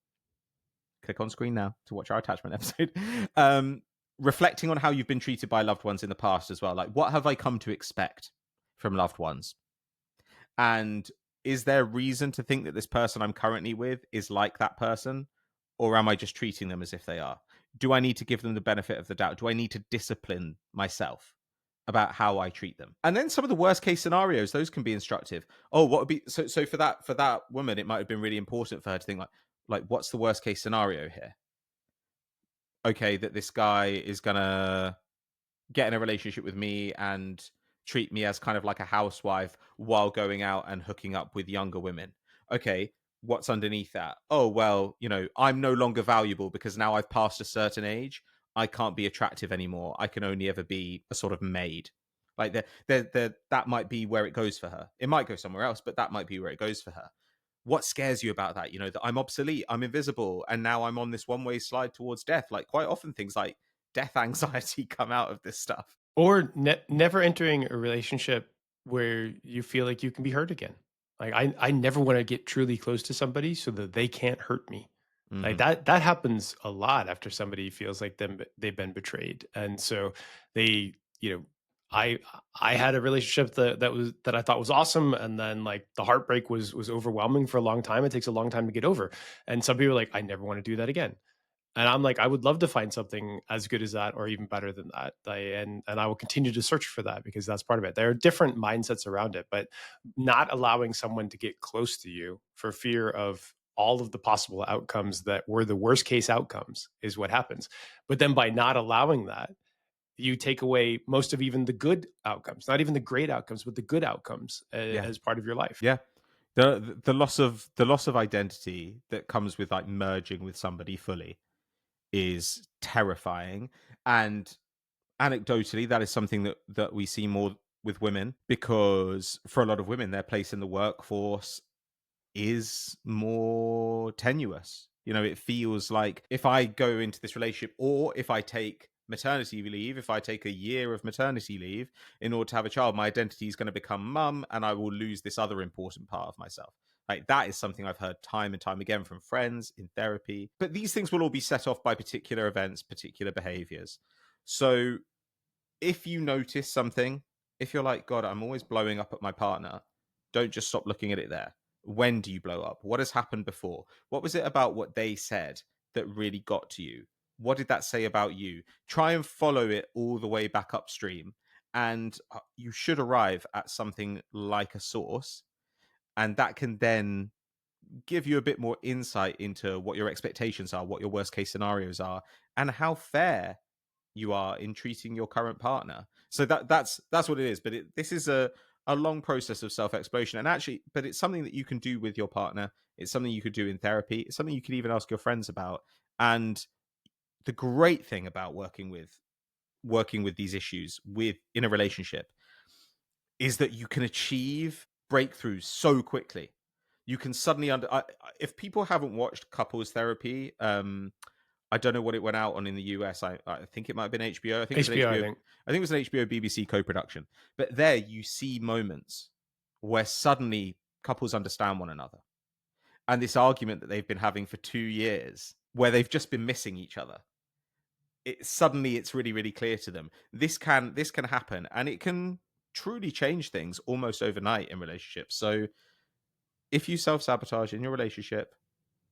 Click on screen now to watch our attachment episode. um, Reflecting on how you've been treated by loved ones in the past as well. Like, what have I come to expect from loved ones? And is there reason to think that this person I'm currently with is like that person? Or am I just treating them as if they are? Do I need to give them the benefit of the doubt? Do I need to discipline myself about how I treat them? And then some of the worst case scenarios, those can be instructive. Oh, what would be so for that woman, it might have been really important for her to think like what's the worst case scenario here? Okay, that this guy is gonna get in a relationship with me and treat me as kind of like a housewife while going out and hooking up with younger women. Okay, what's underneath that? Oh, well, I'm no longer valuable because now I've passed a certain age. I can't be attractive anymore. I can only ever be a sort of maid. Like that might be where it goes for her. It might go somewhere else, but that might be where it goes for her. What scares you about that? That I'm obsolete, I'm invisible, and now I'm on this one way slide towards death. Like quite often things like death anxiety come out of this stuff. Or never entering a relationship where you feel like you can be hurt again. Like, I never wanna get truly close to somebody so that they can't hurt me. Like, Mhm. that happens a lot after somebody feels like they've been betrayed, and so they, you know, I I had a relationship that I thought was awesome, and then, like, the heartbreak was overwhelming for a long time. It takes a long time to get over, and some people are like, "I never wanna do that again." And I'm like, I would love to find something as good as that or even better than that. And I will continue to search for that because that's part of it. There are different mindsets around it, but not allowing someone to get close to you for fear of all of the possible outcomes that were the worst case outcomes is what happens. But then by not allowing that, you take away most of even the good outcomes, not even the great outcomes, but the good outcomes Yeah. as part of your life. Yeah. The loss of identity that comes with like merging with somebody fully is terrifying. And anecdotally, that is something that we see more with women, because for a lot of women, their place in the workforce is more tenuous. You know, it feels like if I go into this relationship, or if I take maternity leave, if I take a year of maternity leave in order to have a child, my identity is going to become mum and I will lose this other important part of myself. Like, that is something I've heard time and time again from friends in therapy. But these things will all be set off by particular events, particular behaviors. So if you notice something, if you're like, God, I'm always blowing up at my partner, don't just stop looking at it there. When do you blow up? What has happened before? What was it about what they said that really got to you? What did that say about you? Try and follow it all the way back upstream. And you should arrive at something like a source. And that can then give you a bit more insight into what your expectations are, what your worst case scenarios are, and how fair you are in treating your current partner. So that's what it is. But this is a long process of self exploration, and actually, but it's something that you can do with your partner. It's something you could do in therapy. It's something you could even ask your friends about. And the great thing about working with these issues with in a relationship is that you can achieve breakthroughs so quickly. You can suddenly if people haven't watched couples therapy, I don't know what it went out on in the US. I think it might have been HBO. I think it was an HBO, I HBO. think. I think it was an HBO BBC co-production. But there you see moments where suddenly couples understand one another. And this argument that they've been having for 2 years, where they've just been missing each other, it's really, really clear to them. This can happen, and it can truly change things almost overnight in relationships. So if you self-sabotage in your relationship,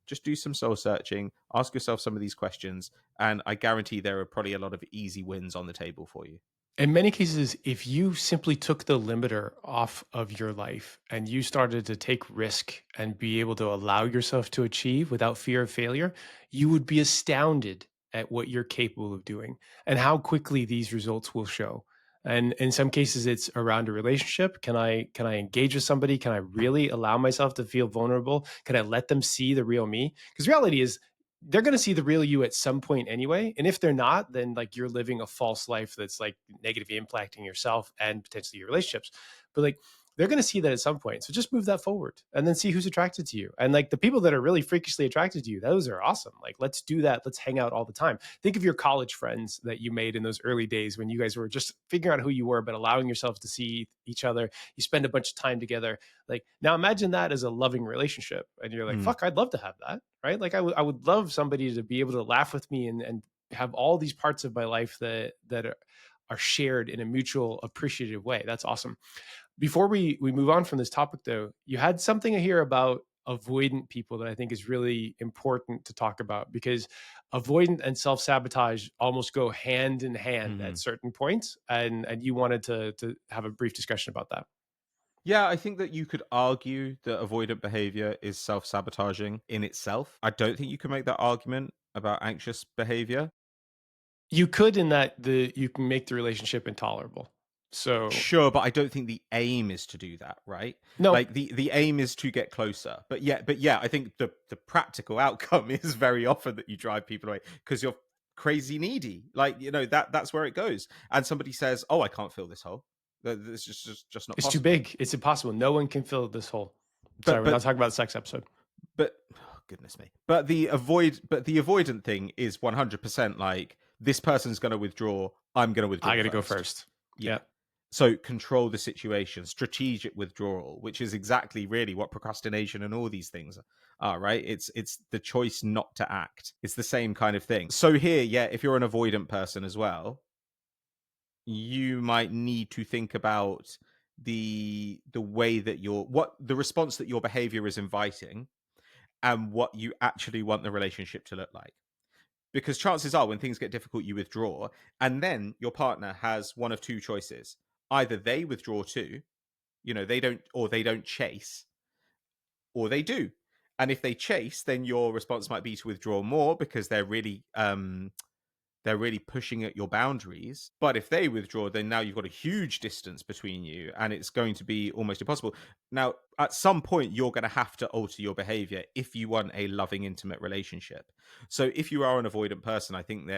just do some soul searching, ask yourself some of these questions, and I guarantee there are probably a lot of easy wins on the table for you. In many cases, if you simply took the limiter off of your life and you started to take risk and be able to allow yourself to achieve without fear of failure, you would be astounded at what you're capable of doing and how quickly these results will show. And in some cases, it's around a relationship. Can I engage with somebody? Can I really allow myself to feel vulnerable? Can I let them see the real me? Because reality is they're going to see the real you at some point anyway. And if they're not, then like you're living a false life that's like negatively impacting yourself and potentially your relationships. But like they're going to see that at some point. So just move that forward and then see who's attracted to you. And like the people that are really freakishly attracted to you, those are awesome. Like let's do that. Let's hang out all the time. Think of your college friends that you made in those early days when you guys were just figuring out who you were, but allowing yourself to see each other. You spend a bunch of time together. Like now imagine that as a loving relationship. And you're like, Mm, fuck, I'd love to have that. Right. Like I would love somebody to be able to laugh with me and have all these parts of my life that are shared in a mutual appreciative way. That's awesome. Before we move on from this topic though, you had something here about avoidant people that I think is really important to talk about because avoidant and self-sabotage almost go hand in hand at mhm. certain points. And you wanted to have a brief discussion about that. Yeah, I think that you could argue that avoidant behavior is self sabotaging in itself. I don't think you can make that argument about anxious behavior. You could in that the you can make the relationship intolerable. So Sure, but I don't think the aim is to do that, right? no, Like the aim is to get closer. But yeah, I think the practical outcome is very often that you drive people away because you're crazy needy. Like, that's where it goes. And somebody says, "Oh, I can't fill this hole. This is just not it's too possible." big. It's impossible. No one can fill this hole. Sorry, But we're not but talking about the sex episode. but oh, goodness me. But the avoidant thing is 100% like this person's going to withdraw, I'm going to withdraw I got to go first. first. Yeah. Yeah. So control the situation, strategic withdrawal, which is exactly really what procrastination and all these things are, right? It's the choice not to act. It's the same kind of thing. So here, yeah, if you're an avoidant person as well, you might need to think about the way that your what the response that your behavior is inviting and what you actually want the relationship to look like. Because chances are when things get difficult you withdraw, and then your partner has one of two choices. Either they withdraw too, they don't chase, or they do. And if they chase, then your response might be to withdraw more because they're really pushing at your boundaries. But if they withdraw, then now you've got a huge distance between you and it's going to be almost impossible. Now, at some point, you're going to have to alter your behavior if you want a loving, intimate relationship. So if you are an avoidant person, I think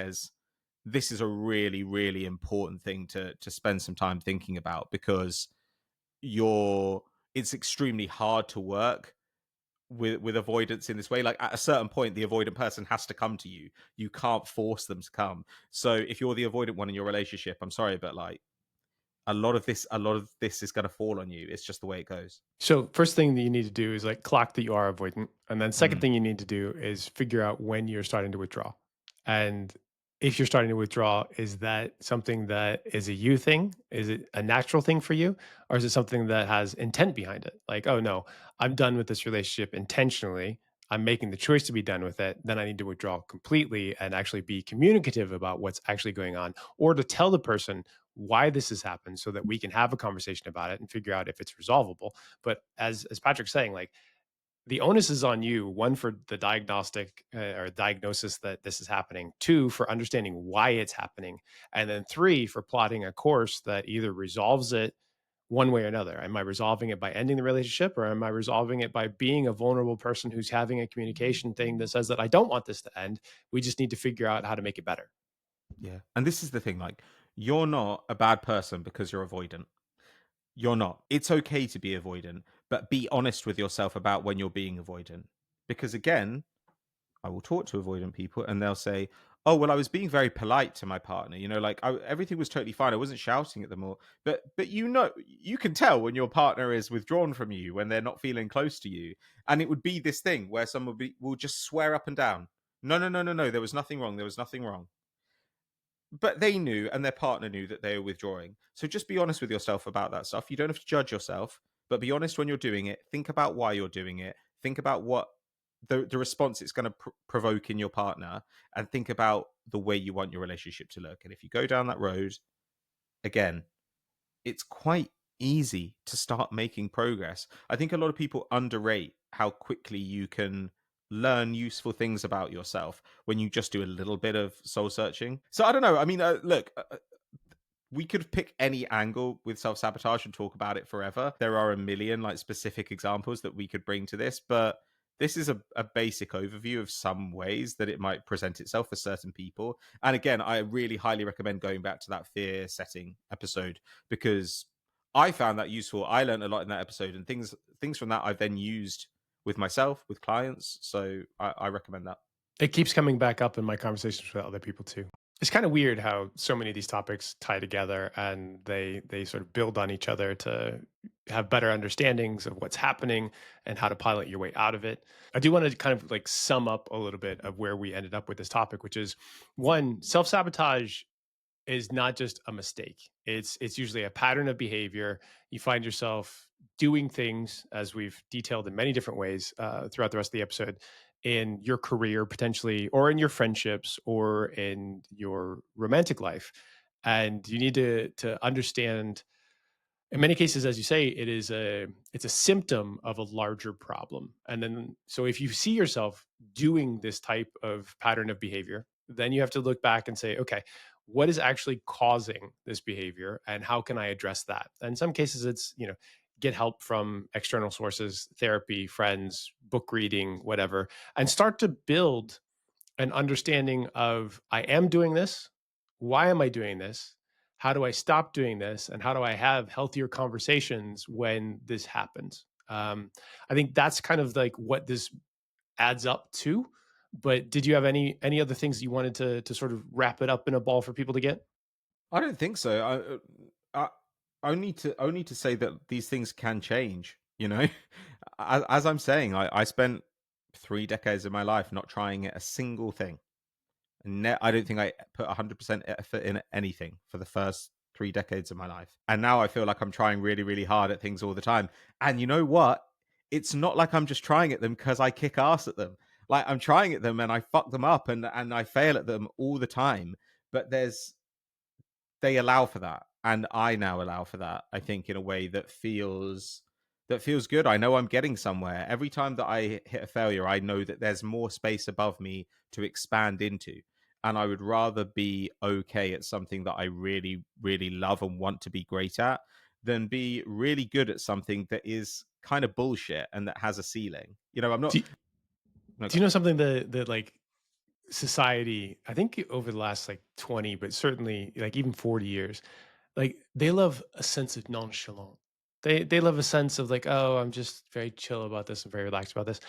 this is a really, really important thing to spend some time thinking about, because you're it's extremely hard to work with avoidance in this way. Like at a certain point the avoidant person has to come to you. You can't force them to come. So if you're the avoidant one in your relationship, I'm sorry, but like a lot of this is going to fall on you. It's just the way it goes. So first thing that you need to do is like clock that you are avoidant. And then second Mm, thing you need to do is figure out when you're starting to withdraw. And if you're starting to withdraw, is that something that is a you thing? Is it a natural thing for you? Or is it something that has intent behind it? Like, oh no, I'm done with this relationship intentionally. I'm making the choice to be done with it. Then I need to withdraw completely and actually be communicative about what's actually going on, or to tell the person why this has happened so that we can have a conversation about it and figure out if it's resolvable. But as Patrick's saying, like the onus is on you, one for the diagnostic or diagnosis that this is happening, two for understanding why it's happening, and then three for plotting a course that either resolves it one way or another. Am I resolving it by ending the relationship, or am I resolving it by being a vulnerable person who's having a communication thing that says that I don't want this to end? We just need to figure out how to make it better. yeah. And this is the thing, like, you're not a bad person because you're avoidant. You're not. It's okay to be avoidant, but be honest with yourself about when you're being avoidant. Because again, I will talk to avoidant people and they'll say, "Oh, well, I was being very polite to my partner. Everything was totally fine. I wasn't shouting at them all." But you can tell when your partner is withdrawn from you, when they're not feeling close to you. And it would be this thing where someone will just swear up and down, "No, no, no, no, no. There was nothing wrong. There was nothing wrong." But they knew and their partner knew that they were withdrawing. So just be honest with yourself about that stuff. You don't have to judge yourself, but be honest when you're doing it. Think about why you're doing it. Think about what the response it's going to provoke in your partner, and think about the way you want your relationship to look. And if you go down that road, again, it's quite easy to start making progress. I think a lot of people underrate how quickly you can learn useful things about yourself when you just do a little bit of soul searching. So I don't know. I mean, look, we could pick any angle with self sabotage and talk about it forever. There are a million like specific examples that we could bring to this, but this is a basic overview of some ways that it might present itself for certain people. And again, I really highly recommend going back to that fear setting episode, because I found that useful. I learned a lot in that episode, and things from that I've then used with myself, with clients. So I recommend that. It keeps coming back up in my conversations with other people too. It's kind of weird how so many of these topics tie together and they sort of build on each other to have better understandings of what's happening and how to pilot your way out of it. I do want to kind of like sum up a little bit of where we ended up with this topic, which is one, self-sabotage is not just a mistake. It's usually a pattern of behavior. You find yourself doing things, as we've detailed in many different ways throughout the rest of the episode, in your career potentially, or in your friendships, or in your romantic life, and you need to understand in many cases, as you say, it's a symptom of a larger problem. And then so if you see yourself doing this type of pattern of behavior, then you have to look back and say, okay, what is actually causing this behavior and how can I address that? And in some cases it's, get help from external sources, therapy, friends, book reading, whatever, and start to build an understanding of I am doing this. Why am I doing this? How do I stop doing this? And how do I have healthier conversations when this happens? I think that's kind of like what this adds up to. But did you have any other things you wanted to sort of wrap it up in a ball for people to get? I don't think so. only to say that these things can change, you know? As I'm saying, I spent 3 decades of my life not trying a single thing. I don't think I put 100% effort in anything for the first 3 decades of my life. And now I feel like I'm trying really, really hard at things all the time. And you know what? It's not like I'm just trying at them because I kick ass at them. Like, I'm trying at them and I fuck them up and I fail at them all the time. But they allow for that, and I now allow for that, I think, in a way that feels good. I know I'm getting somewhere. Every time that I hit a failure, I know that there's more space above me to expand into. And I would rather be okay at something that I really, really love and want to be great at than be really good at something that is kind of bullshit and that has a ceiling. I'm not. Do, No, do you know something that like society, I think over the last like 20, but certainly like even 40 years, like they love a sense of nonchalant. They love a sense of like, oh, I'm just very chill about this. I'm very relaxed about this.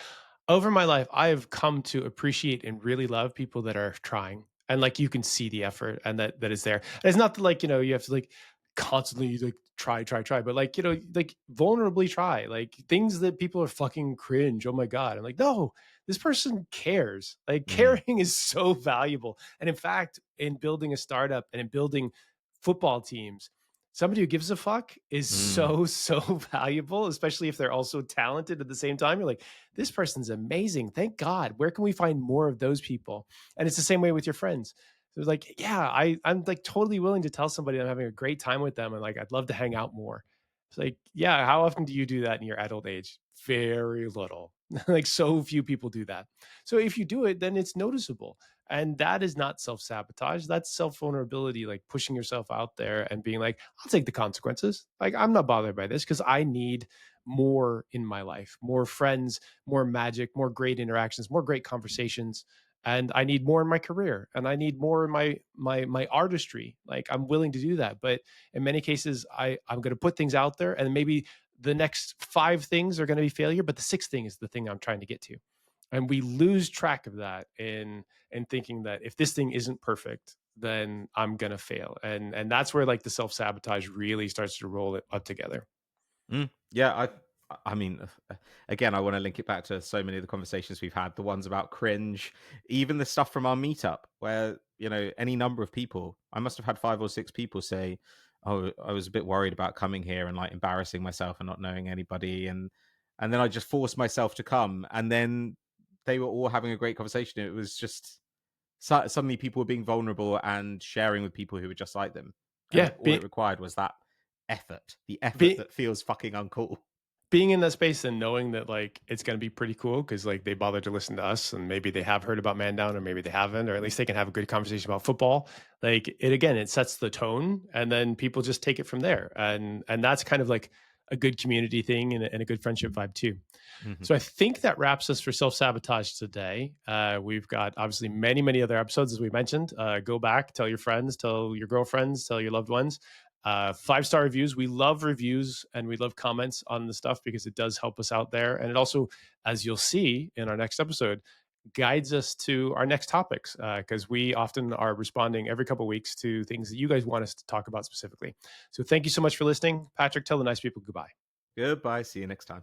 Over my life, I have come to appreciate and really love people that are trying. And like you can see the effort and that is there. And it's not that like, you have to like constantly like try, but like, like vulnerably try. Like things that people are fucking cringe. Oh my God. I'm like, no, this person cares. Like mm, caring is so valuable. And in fact, in building a startup and in building football teams, somebody who gives a fuck is mm, so valuable, especially if they're also talented at the same time. You're like, this person's amazing. Thank God. Where can we find more of those people? And it's the same way with your friends. So it's like, yeah, I'm like totally willing to tell somebody I'm having a great time with them and like I'd love to hang out more. It's like, yeah, how often do you do that in your adult age? Very little. Like so few people do that. So if you do it, then it's noticeable. And that is not self sabotage. That's self vulnerability, like pushing yourself out there and being like, I'll take the consequences. Like, I'm not bothered by this because I need more in my life, more friends, more magic, more great interactions, more great conversations. And I need more in my career and I need more in my artistry. Like I'm willing to do that. But in many cases, I'm gonna put things out there and maybe the next five things are gonna be failure, but the sixth thing is the thing I'm trying to get to. And we lose track of that in thinking that if this thing isn't perfect, then I'm gonna fail. And that's where like the self-sabotage really starts to roll it up together. yeah. I mean, again, I want to link it back to so many of the conversations we've had, the ones about cringe, even the stuff from our meetup, where any number of people. I must have had 5 or 6 people say, "Oh, I was a bit worried about coming here and like embarrassing myself and not knowing anybody," and then I just forced myself to come, and then they were all having a great conversation. It was just suddenly people were being vulnerable and sharing with people who were just like them, and Yeah, all it required was that the effort be, that feels fucking uncool. being in that space and knowing that like it's going to be pretty cool because like they bothered to listen to us and maybe they have heard about Man Down or maybe they haven't or at least they can have a good conversation about football. Like it again, it sets the tone and then people just take it from there. And that's kind of like a good community thing and a good friendship vibe too. Mhm. So I think that wraps us for self sabotage today. We've got obviously many other episodes as we mentioned. Go back, tell your friends, tell your girlfriends, tell your loved ones. 5-star reviews. We love reviews and we love comments on the stuff because it does help us out there. And it also, as you'll see in our next episode, guides us to our next topics because we often are responding every couple of weeks to things that you guys want us to talk about specifically. So thank you so much for listening. Patrick, tell the nice people goodbye. Goodbye. See you next time.